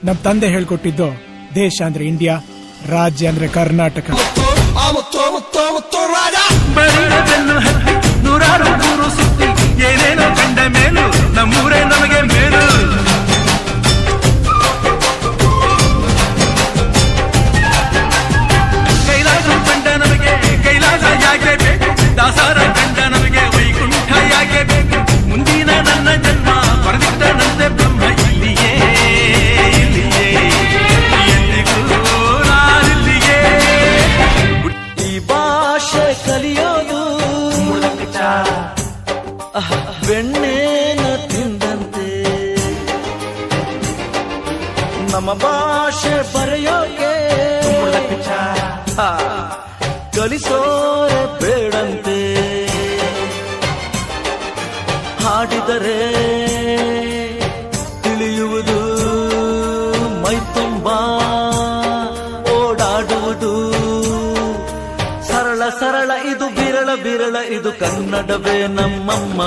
ನಮ್ ತಂದೆ ಹೇಳ್ಕೊಟ್ಟಿದ್ದು ದೇಶ ಅಂದ್ರೆ ಇಂಡಿಯಾ, ರಾಜ್ಯ ಅಂದ್ರೆ ಕರ್ನಾಟಕ. ನೂರಾರು ಊರು ಸುತ್ತಿ ಏನೇನೋ ಕಂಡ ಮೇಲು ನಮ್ಮೂರೇ ನಮಗೆ ಮೇಲು. ಕೈಲಾಸ ಕಂಡ ನಮಗೆ ಕೈಲಾಸ ಯಾಕೆ ಬೇಕು, ದಾಸಾರ ಕಂಡ ನಮಗೆ ವೈಕುಂಠ ಯಾಕೆ ಬೇಕು. ಮುಂದಿನ ನನ್ನ ಜನ್ಮ ಬರೆದಿಟ್ಟನಂತೆ ಬ್ರಹ್ಮ ಇಲ್ಲಿಯೇ ಇಲ್ಲಿಯೇ ಎಂದಿಗೂ ನಾನಿಲ್ಲಿಯೇ. ಈ ಭಾಷೆ ಕಲಿಯೋದು ಬೆಣ್ಣೆನ ತಿಂದಂತೆ, ನಮ್ಮ ಭಾಷೆ ಬರೆಯೋಕೆ ಕಲಿಸೋರೆ ಬೇಡಂತೆ. ಹಾಡಿದರೆ ತಿಳಿಯುವುದು, ಮೈ ತುಂಬ ಓಡಾಡುವುದು ಸರಳ ಸರಳ, ಇದು ಬಿರಳ ಬಿರಳ, ಇದು ಕನ್ನಡವೇ ನಮ್ಮಮ್ಮ.